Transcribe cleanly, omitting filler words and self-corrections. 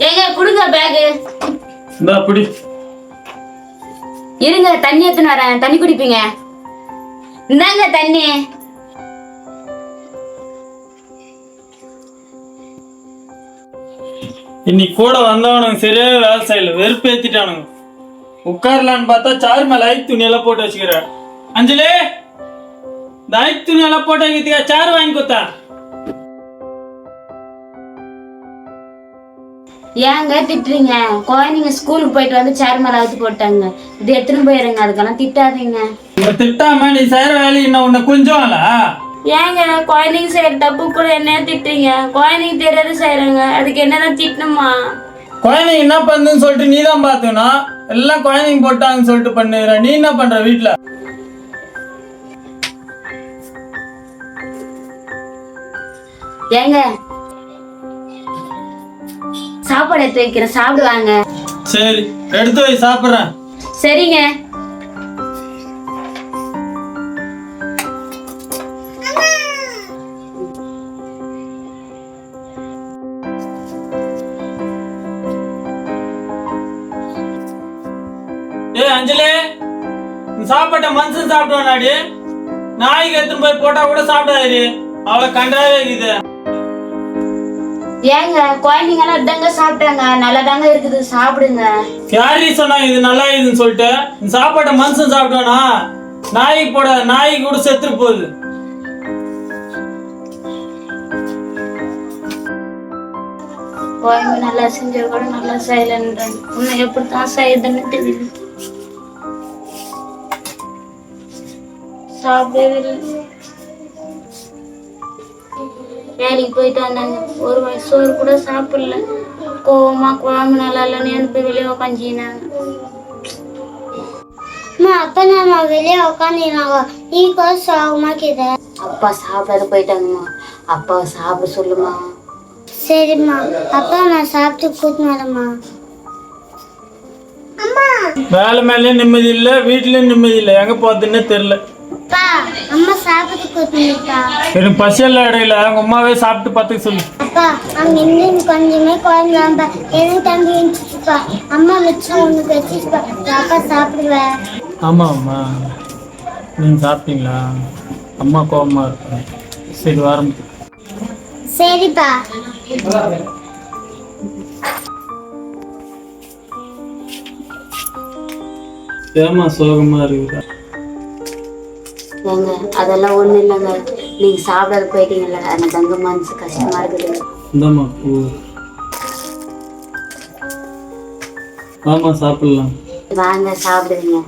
ஏங்க குடுங்க பேக். இந்தா புடி. இருங்க தண்ணி எடுத்துன்னு வரேன், தண்ணி குடிப்பீங்க. இந்தாங்க தண்ணி. இன்னைக்கு கூட வந்தவனுங்க சரியா வேலை செய்யல, வெறுப்பேத்திட்டானுங்க. உட்காரலான்னு பார்த்தா சாரு மேல ஐக்கு துணி எல்லாம் போட்டு வச்சுக்கிற. அஞ்சலி, இந்த ஐக்கு துணி எல்லாம் போட்டு வைக்கிறதுக்கா சாரு வாங்கி கொடுத்தா? ஏங்க திட்டுறீங்க? குழந்தைங்க ஸ்கூலுக்கு போயிட்டு வந்து சேர் மேல அழுத்து போட்டாங்க, இது எடுத்துன்னு போயிருங்க. அதுக்கெல்லாம் திட்டாதீங்க. திட்டாம நீ செய்யற வேலை என்ன உன்னை கொஞ்சம்ல? ஏங்க குழந்தைங்க செய்யற தப்பு கூட என்ன திட்டுறீங்க? குழந்தைங்க தெரியாத செய்யறாங்க, அதுக்கு என்னதான் திட்டணுமா? குழந்தைங்க என்ன பண்ணுன்னு சொல்லிட்டு நீ தான் பாத்துக்கணும். எல்லாம் குழந்தைங்க போட்டாங்கன்னு சொல்லிட்டு பண்ணுற. நீ என்ன பண்ற வீட்டுல? ஏங்க சாப்பாடு எடுத்து வைக்கிறேன், சாப்பிடுவாங்க. சரி எடுத்து வை, சாப்பிடுறேன். சரிங்க. அஞ்சலி, சாப்பாட்ட மனுஷன் சாப்பிடுவானாடி? நாய்க்கு எடுத்துன்னு போய் போட்டா கூட சாப்பிடாது. அவளை கண்டாவே இருக்குது. ஏங்க குழந்தைங்க எல்லாம் இதாங்க சாப்பிட்டாங்க, நல்லா தாங்க இருக்குது, சாப்பிடுங்க. யாரி சொன்னாங்க இது நல்லா இருக்குதுன்னு சொல்லிட்டு? சாப்பாட்ட மனுஷன் சாப்பிட்டானா? நாய்க்கு போட, நாய்க்கு கூட செத்துரு போகுது. குழம்பு நல்லா செஞ்ச கூட நல்லா செய்யலன்றாங்க. உன்னை எப்படித்தான் செய்யுதுன்னு தெரியல. சாப்பிடவே வேலைக்கு போயிட்டு வந்தாங்க, ஒரு வாய் சோறு கூட சாப்பிடல. கோவமா குழம்பு நல்லா இல்லைன்னு எனக்கு வெளியே உக்காஞ்சினாங்க. அப்பா நம்ம வெளியே உக்காந்துனாங்க, நீ கூட சாகமாக்கித. அப்பா சாப்பிடாத போயிட்டாங்கம்மா, அப்பாவை சாப்பிட சொல்லுமா. சரிம்மா, அப்பா நான் சாப்பிட்டு கூட்டின்னு வரேம்மா. அம்மா வேலை மேலேயும் நிம்மதி இல்லை, வீட்லயும் நிம்மதி இல்லை, எங்க போறதுன்னு தெரியல. அப்பா அம்மா சாப்பிட்டு கூட்டினுப்பா. எனக்கு பசியெல்லாம் இடையில அவங்க அம்மாவே சாப்பிட்டு பார்த்துக்க சொல்லு. அப்பா அங்க இன்னும் கொஞ்சமே குழந்தைப்பா, எனக்கு தம்பி இருந்துச்சுப்பா. அம்மா மிச்சம் உனக்கு வச்சுப்பா, அப்பா சாப்பிடுவேன். ஆமா அம்மா, நீங்க சாப்பிட்டீங்களா? அம்மா கோவமா இருக்கு. சரி வாரம். சரிப்பா. ஏமா சோகமா இருக்குதா? ஏங்க அதெல்லாம் ஒண்ணும் இல்லைங்க, நீங்க சாப்பிடாத போயிட்டீங்கல்ல, அந்த தங்க மனசு கஷ்டமா இருக்குது. இந்தம்மா பூ. ஆமா சாப்பிடலாம். வாங்க சாப்பிடுவீங்க.